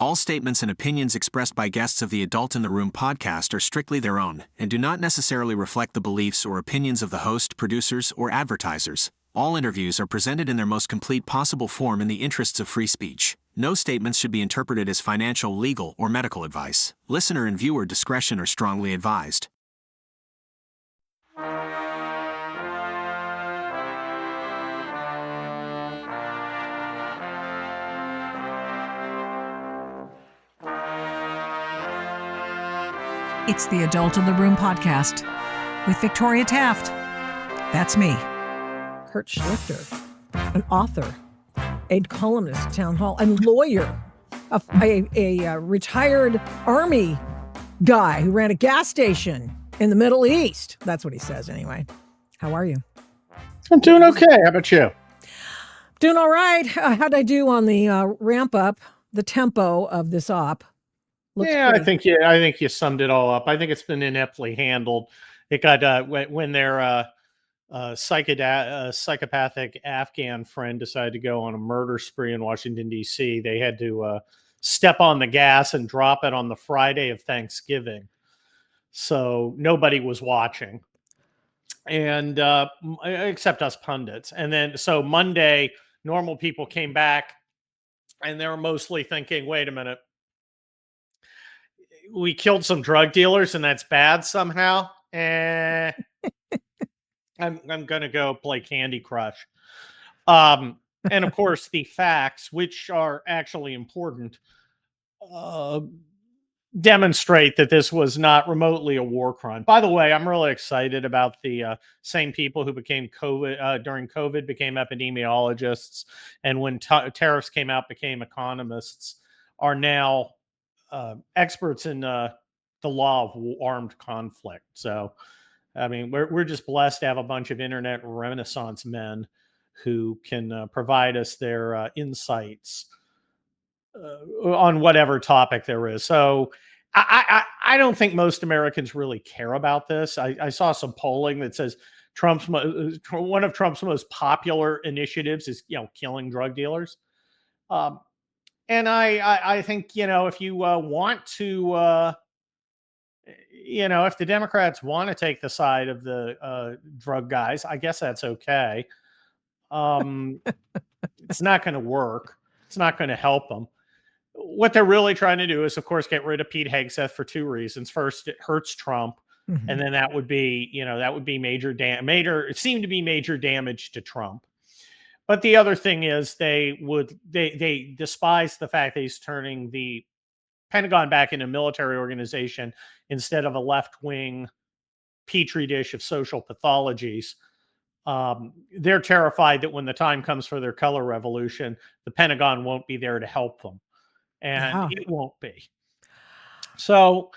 All statements and opinions expressed by guests of the Adult in the Room podcast are strictly their own and do not necessarily reflect the beliefs or opinions of the host, producers, or advertisers. All interviews are presented in their most complete possible form in the interests of free speech. No statements should be interpreted as financial, legal, or medical advice. Listener and viewer discretion are strongly advised. It's the Adult in the Room podcast with Victoria Taft. That's me. Kurt Schlichter, an author, a columnist at Town Hall, and lawyer, a retired Army guy who ran a gas station in the Middle East. That's what he says anyway. How are you? I'm doing okay. How about you? Doing all right. How'd I do on the ramp up, the tempo of this op? Looks pretty. I think you summed it all up. I think it's been ineptly handled. It got when their psychopathic Afghan friend decided to go on a murder spree in Washington, D.C., they had to step on the gas and drop it on the Friday of Thanksgiving. So nobody was watching, and except us pundits. And then so Monday, normal people came back, and they were mostly thinking, wait a minute, we killed some drug dealers and that's bad somehow. I'm going to go play Candy Crush. And of course, the facts, which are actually important, demonstrate that this was not remotely a war crime. By the way, I'm really excited about the same people who became during COVID became epidemiologists, and when tariffs came out, became economists, are now experts in the law of armed conflict. So, I mean, we're just blessed to have a bunch of internet Renaissance men who can provide us their insights on whatever topic there is. So, I don't think most Americans really care about this. I saw some polling that says one of Trump's most popular initiatives is killing drug dealers. And I think, if you want to, if the Democrats want to take the side of the drug guys, I guess that's okay. It's not going to work. It's not going to help them. What they're really trying to do is, of course, get rid of Pete Hegseth for two reasons. First, it hurts Trump. Mm-hmm. And then that would be major damage. It seemed to be major damage to Trump. But the other thing is they despise the fact that he's turning the Pentagon back into a military organization instead of a left-wing petri dish of social pathologies. They're terrified that when the time comes for their color revolution, the Pentagon won't be there to help them. And It won't be. So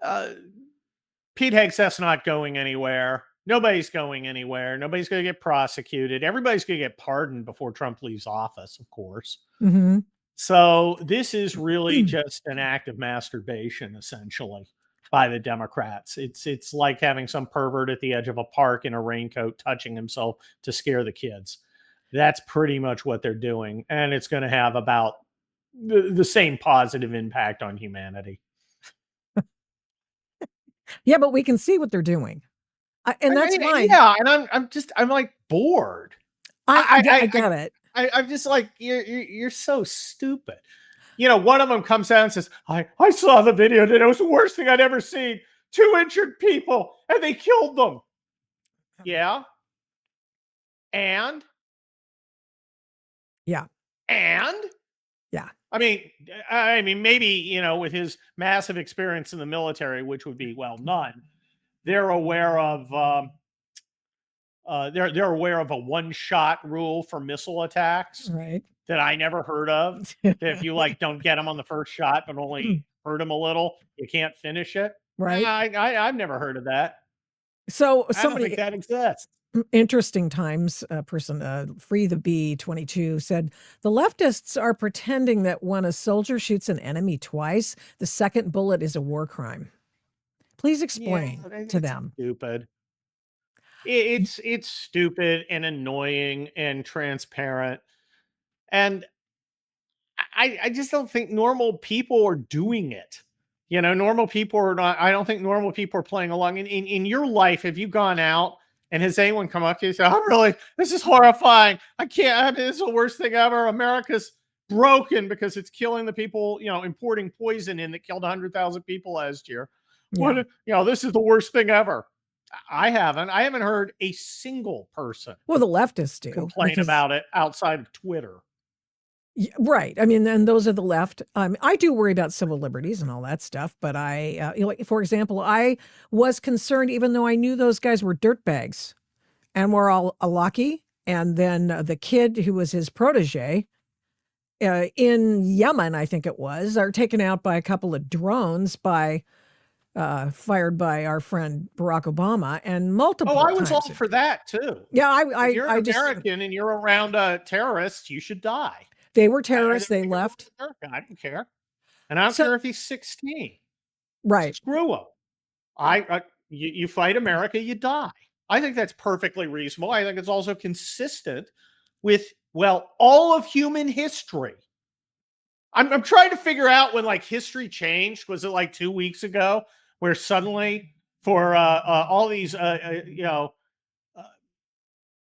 Pete Hegseth's not going anywhere. Nobody's going anywhere. Nobody's going to get prosecuted. Everybody's going to get pardoned before Trump leaves office, of course. Mm-hmm. So this is really just an act of masturbation, essentially, by the Democrats. It's like having some pervert at the edge of a park in a raincoat touching himself to scare the kids. That's pretty much what they're doing. And it's going to have about the same positive impact on humanity. Yeah, but we can see what they're doing. And that's fine. Yeah, and I'm like bored. I get it. I'm just like, you're so stupid. One of them comes out and says, I saw the video today. It was the worst thing I'd ever seen. 2 injured people and they killed them. Yeah. And? Yeah. And? Yeah. I mean, maybe, with his massive experience in the military, which would be, well, none, they're aware of they're aware of a one-shot rule for missile attacks, right? That I never heard of. That if you don't get them on the first shot, but only hurt them a little, you can't finish it. Right? I've never heard of that. So I don't think that exists. Interesting Times person, Free the Bee 22 said the leftists are pretending that when a soldier shoots an enemy twice, the second bullet is a war crime. Please explain to them. Stupid. It's stupid and annoying and transparent. And I just don't think normal people are doing it. Normal people are not. I don't think normal people are playing along. In your life, have you gone out and has anyone come up to you and said, this is horrifying. I can't, this is the worst thing ever. America's broken because it's killing the people, importing poison in that killed 100,000 people last year. Yeah. This is the worst thing ever. I haven't heard a single person Well, the leftists do complain about it outside of Twitter. Right. I mean, and those are the left. I do worry about civil liberties and all that stuff, but for example, I was concerned, even though I knew those guys were dirtbags and were all Alaki, and then the kid who was his protege in Yemen, I think it was, are taken out by a couple of drones fired by our friend Barack Obama, and multiple. I was times. all for that too. Yeah, if you're an American and you're around terrorists, you should die. They were terrorists. They left. I don't care. And I don't care if he's 16. Right. Screw him. You fight America, you die. I think that's perfectly reasonable. I think it's also consistent with, all of human history. I'm trying to figure out when history changed. Was it 2 weeks ago where suddenly for all these,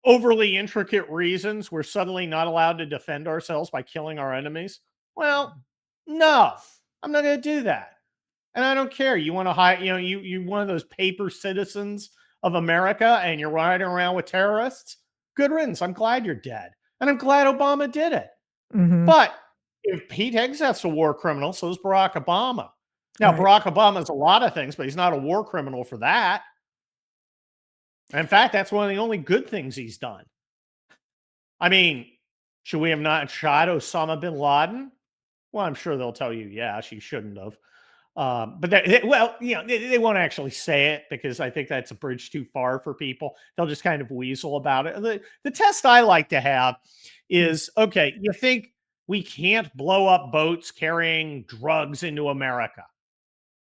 overly intricate reasons, we're suddenly not allowed to defend ourselves by killing our enemies? Well, no, I'm not going to do that. And I don't care. You want to hide, you're one of those paper citizens of America and you're riding around with terrorists. Good riddance. I'm glad you're dead. And I'm glad Obama did it. Mm-hmm. But if Pete Hegseth's a war criminal, so is Barack Obama. Now, Barack Obama's a lot of things, but he's not a war criminal for that. In fact, that's one of the only good things he's done. I mean, should we have not shot Osama bin Laden? Well, I'm sure they'll tell you, yeah, she shouldn't have. But they won't actually say it because I think that's a bridge too far for people. They'll just kind of weasel about it. The test I like to have is, okay, you think we can't blow up boats carrying drugs into America?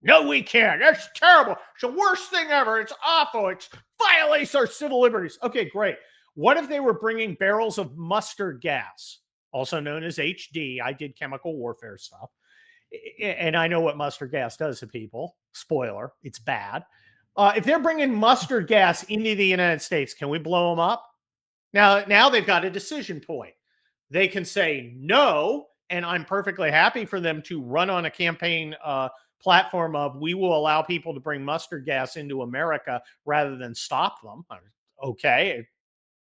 No, we can't. That's terrible. It's the worst thing ever. It's awful. It violates our civil liberties. Okay, great. What if they were bringing barrels of mustard gas, also known as HD? I did chemical warfare stuff. And I know what mustard gas does to people. Spoiler, it's bad. If they're bringing mustard gas into the United States, can we blow them up? Now they've got a decision point. They can say no, and I'm perfectly happy for them to run on a campaign platform of, we will allow people to bring mustard gas into America rather than stop them. Okay,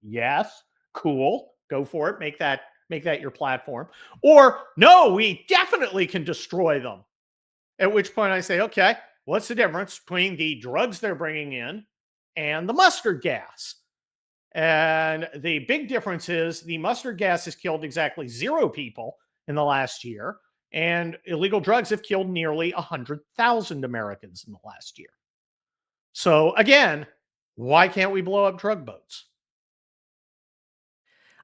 yes, cool, go for it. Make that your platform. Or no, we definitely can destroy them. At which point I say, okay, what's the difference between the drugs they're bringing in and the mustard gas? And the big difference is the mustard gas has killed exactly 0 people in the last year, and illegal drugs have killed nearly 100,000 Americans in the last year. So again, why can't we blow up drug boats?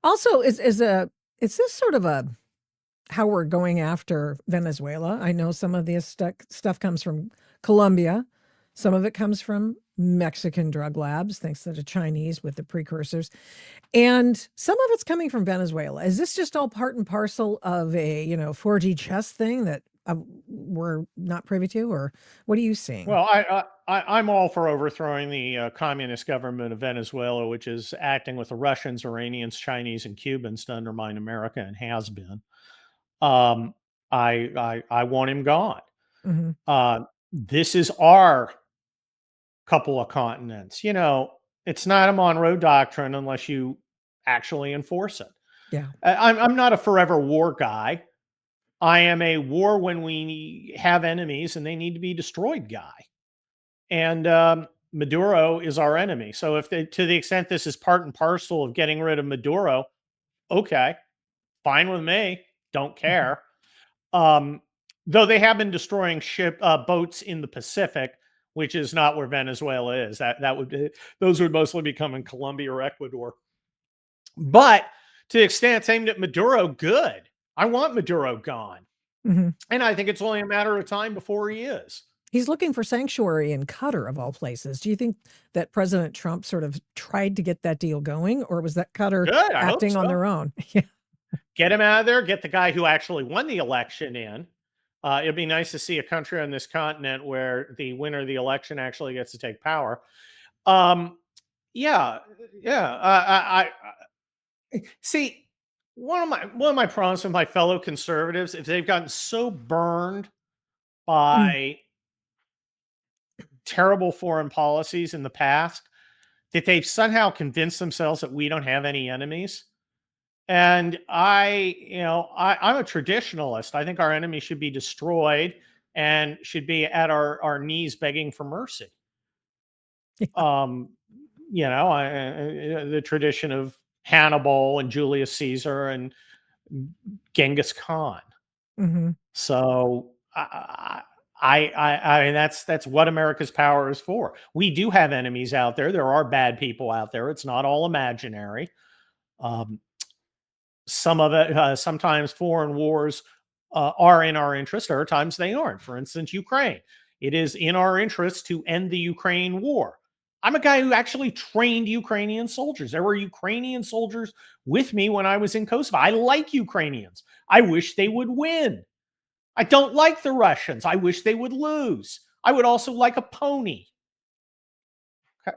Also, is this sort of how we're going after Venezuela? I know some of this stuff comes from Colombia. Some of it comes from Mexican drug labs, thanks to the Chinese with the precursors. And some of it's coming from Venezuela. Is this just all part and parcel of a, 4G chess thing that we're not privy to? Or what are you seeing? Well, I'm all for overthrowing the communist government of Venezuela, which is acting with the Russians, Iranians, Chinese, and Cubans to undermine America and has been. I want him gone. Mm-hmm. This is our couple of continents. It's not a Monroe Doctrine unless you actually enforce it. Yeah, I'm not a forever war guy. I am a war when we have enemies and they need to be destroyed guy. And Maduro is our enemy. So to the extent this is part and parcel of getting rid of Maduro, okay, fine with me. Don't care. Though they have been destroying boats in the Pacific, which is not where Venezuela is. Those would mostly be coming Colombia or Ecuador. But to the extent it's aimed at Maduro, good. I want Maduro gone. Mm-hmm. And I think it's only a matter of time before he is. He's looking for sanctuary in Qatar, of all places. Do you think that President Trump sort of tried to get that deal going, or was that Qatar acting on their own? Yeah. Get him out of there. Get the guy who actually won the election in. It'd be nice to see a country on this continent where the winner of the election actually gets to take power. Um, yeah, yeah. See, one of my problems with my fellow conservatives is they've gotten so burned Mm. by terrible foreign policies in the past that they've somehow convinced themselves that we don't have any enemies. And I'm a traditionalist. I think our enemy should be destroyed and should be at our knees begging for mercy. Um, the tradition of Hannibal and Julius Caesar and Genghis Khan. Hmm. So I mean that's what America's power is for. We do have enemies out there. There are bad people out there. It's not all imaginary. Um, some of it, sometimes foreign wars are in our interest. Other times they aren't. For instance, Ukraine. It is in our interest to end the Ukraine war. I'm a guy who actually trained Ukrainian soldiers. There were Ukrainian soldiers with me when I was in Kosovo. I like Ukrainians. I wish they would win. I don't like the Russians. I wish they would lose. I would also like a pony.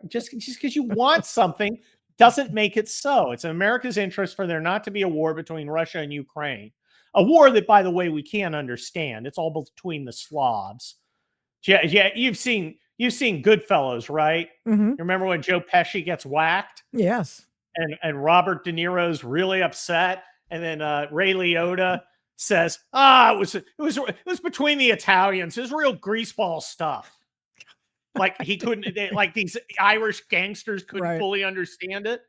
Just because you want something doesn't make it so. It's in America's interest for there not to be a war between Russia and Ukraine. A war that, by the way, we can't understand. It's all between the Slavs. Yeah, yeah. You've seen Goodfellas, right? Hmm. You remember when Joe Pesci gets whacked Yes. and Robert De Niro's really upset, and then Ray Liotta says, it was between the Italians. It was real greaseball stuff. Like like these Irish gangsters couldn't Right. fully understand it.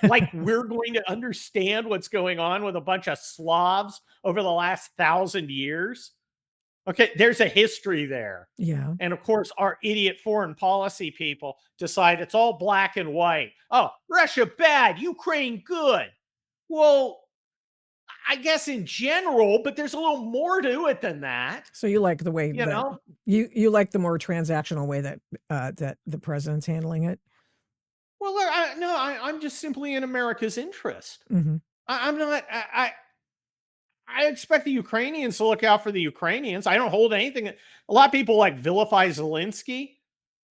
Like we're going to understand what's going on with a bunch of Slavs over the last 1,000 years. Okay, there's a history there. Yeah. And of course, our idiot foreign policy people decide it's all black and white. Oh, Russia bad, Ukraine good. Well, I guess in general, but there's a little more to it than that. So you like the way You that know, you like the more transactional way that that the president's handling it. well, no, I'm just simply in America's interest. Hmm. I'm not. I expect the Ukrainians to look out for the Ukrainians. I don't hold anything. A lot of people like vilify Zelensky.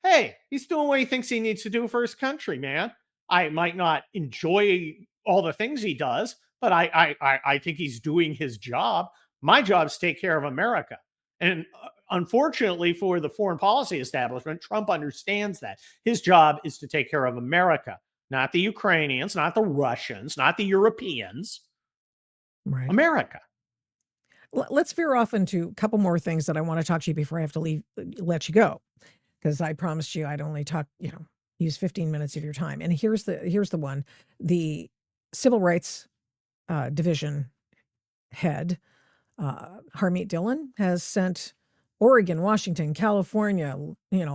Hey, he's doing what he thinks he needs to do for his country, man. I might not enjoy all the things he does, but I think he's doing his job. My job is to take care of America. And unfortunately for the foreign policy establishment, Trump understands that. His job is to take care of America, not the Ukrainians, not the Russians, not the Europeans, Right. America. Let's veer off into a couple more things that I want to talk to you before I have to leave, let you go, because I promised you I'd only talk, use 15 minutes of your time. And here's the one: the Civil Rights Division head, Harmeet Dillon, has sent Oregon, Washington, California,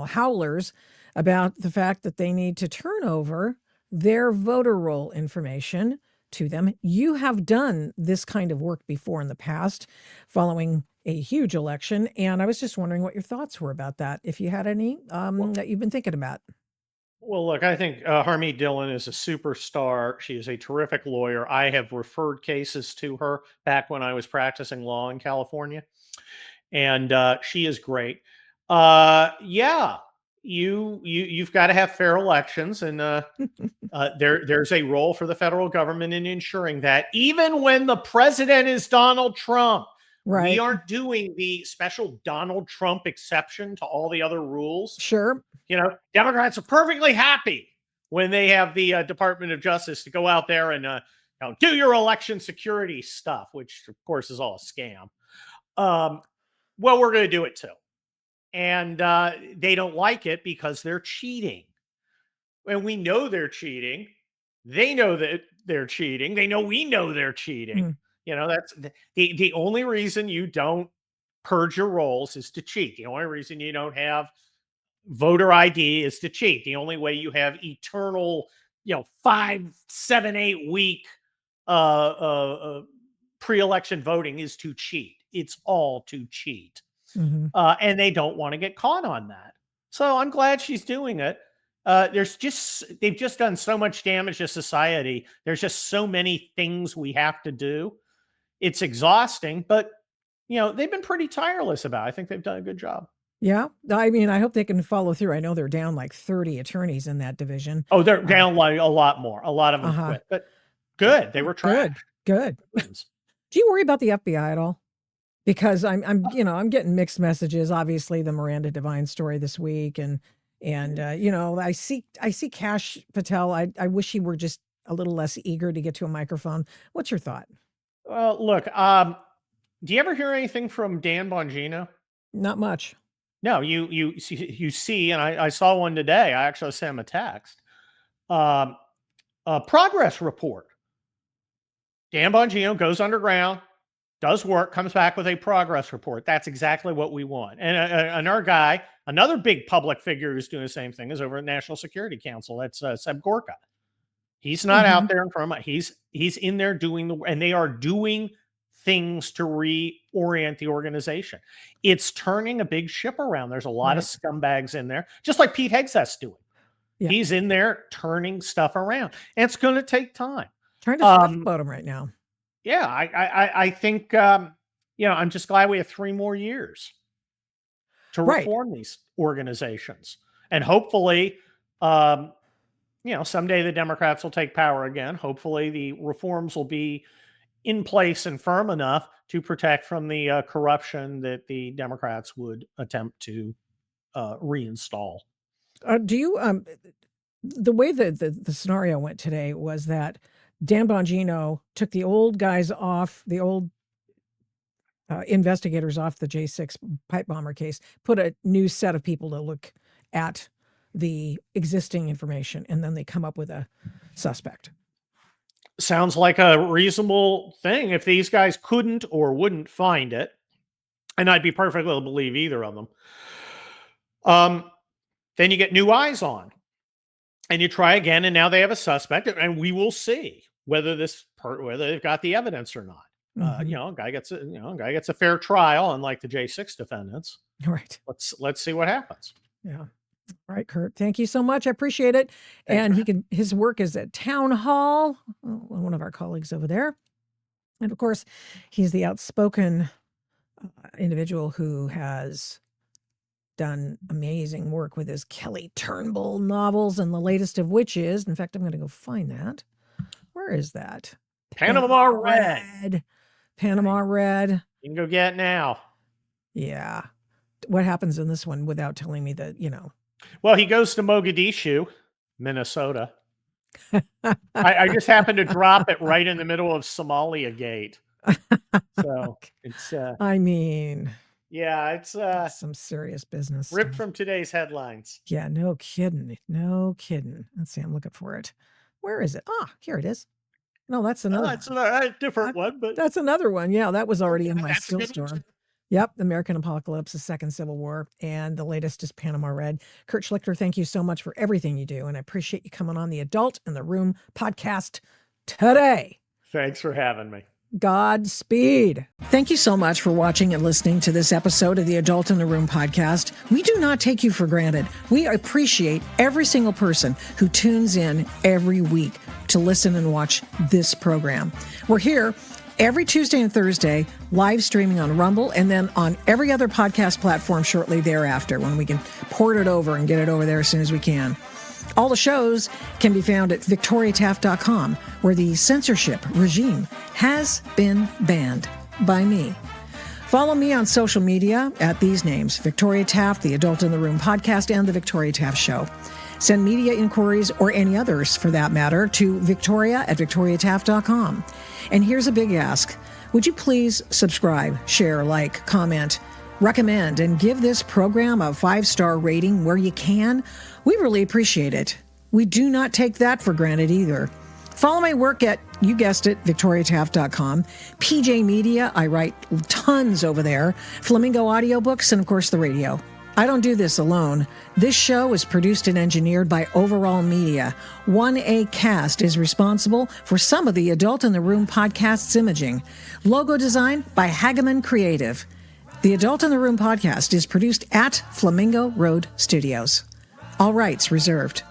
howlers about the fact that they need to turn over their voter roll information to them. You have done this kind of work before in the past following a huge election. And I was just wondering what your thoughts were about that, if you had any that you've been thinking about. Well, look, I think Harmeet Dillon is a superstar. She is a terrific lawyer. I have referred cases to her back when I was practicing law in California, and she is great. Yeah, you've got to have fair elections, and there's a role for the federal government in ensuring that. Even when the president is Donald Trump, we Right. aren't doing the special Donald Trump exception to all the other rules. Sure. Democrats are perfectly happy when they have the Department of Justice to go out there and do your election security stuff, which of course is all a scam. Well, we're going to do it too, and they don't like it because they're cheating, and we know they're cheating. They know that they're cheating. They know we know they're cheating. Mm. That's the only reason you don't purge your rolls is to cheat. The only reason you don't have voter ID is to cheat. The only way you have eternal, 5, 7, 8 week pre-election voting is to cheat. It's all to cheat. Hmm. And they don't want to get caught on that. So I'm glad she's doing it. They've just done so much damage to society. There's just so many things we have to do. It's exhausting, but they've been pretty tireless about it. I think they've done a good job. Yeah. I mean, I hope they can follow through. I know they're down like 30 attorneys in that division. Oh, they're down like a lot more. A lot of them quit, but good. They were trash. Good. Do you worry about the FBI at all? Because I'm getting mixed messages. Obviously, the Miranda Devine story this week, and I see Kash Patel. I wish he were just a little less eager to get to a microphone. What's your thought? Well, look, do you ever hear anything from Dan Bongino? Not much. No, you see, and I saw one today. I actually sent him a text. A progress report. Dan Bongino goes underground, does work, comes back with a progress report. That's exactly what we want. And another big public figure who's doing the same thing is over at National Security Council. That's Seb Gorka. He's not out there in front of he's in there and they are doing things to reorient the organization. It's turning a big ship around. There's a lot of scumbags in there, just like Pete Hegseth's doing. Yeah. He's in there turning stuff around. And it's going to take time. Trying to swift boat him right now. Yeah, I think I'm just glad we have 3 more years to reform these organizations, and hopefully, someday the Democrats will take power again. Hopefully, the reforms will be in place and firm enough to protect from the corruption that the Democrats would attempt to reinstall. Do you the way that the scenario went today was that Dan Bongino took the old guys off, the old investigators off the J6 pipe bomber case, put a new set of people to look at the existing information, and then they come up with a suspect. Sounds like a reasonable thing. If these guys couldn't or wouldn't find it, and I'd be perfectly willing to believe either of them, then you get new eyes on. And you try again, and now they have a suspect, and we will see whether they've got the evidence or not. A guy gets a fair trial, unlike the J6 defendants. Right. Let's see what happens. Yeah. All right, Kurt. Thank you so much. I appreciate it. Thanks, and his work is at Town Hall, one of our colleagues over there, and of course, he's the outspoken individual who has done amazing work with his Kelly Turnbull novels, and the latest of which is, in fact, I'm going to go find that. Where is that? Panama Red. Panama Red. You can go get it now. Yeah. What happens in this one without telling me that, Well, he goes to Mogadishu, Minnesota. I just happened to drop it right in the middle of Somalia Gate. So it's yeah, it's some serious business. Ripped from today's headlines. Yeah, no kidding. No kidding. Let's see, I'm looking for it. Where is it? Here it is. No, that's another. That's a different one, but that's another one. Yeah, that was already in my still store. Yep, American Apocalypse, the Second Civil War, and the latest is Panama Red. Kurt Schlichter, thank you so much for everything you do, and I appreciate you coming on the Adult in the Room podcast today. Thanks for having me. Godspeed. Thank you so much for watching and listening to this episode of the Adult in the Room podcast. We do not take you for granted. We appreciate every single person who tunes in every week to listen and watch this program. We're here every Tuesday and Thursday, live streaming on Rumble, and then on every other podcast platform shortly thereafter when we can port it over and get it over there as soon as we can. All the shows can be found at victoriataft.com, where the censorship regime has been banned by me. Follow me on social media at these names: Victoria Taft, the Adult in the Room podcast, and the Victoria Taft Show. Send media inquiries, or any others for that matter, to victoria@victoriataft.com. And here's a big ask. Would you please subscribe, share, like, comment, recommend, and give this program a 5-star rating where you can? We really appreciate it. We do not take that for granted either. Follow my work at, you guessed it, victoriataft.com. PJ Media, I write tons over there. Flamingo Audiobooks, and of course the radio. I don't do this alone. This show is produced and engineered by Overall Media. 1A Cast is responsible for some of the Adult in the Room podcast's imaging. Logo design by Hageman Creative. The Adult in the Room podcast is produced at Flamingo Road Studios. All rights reserved.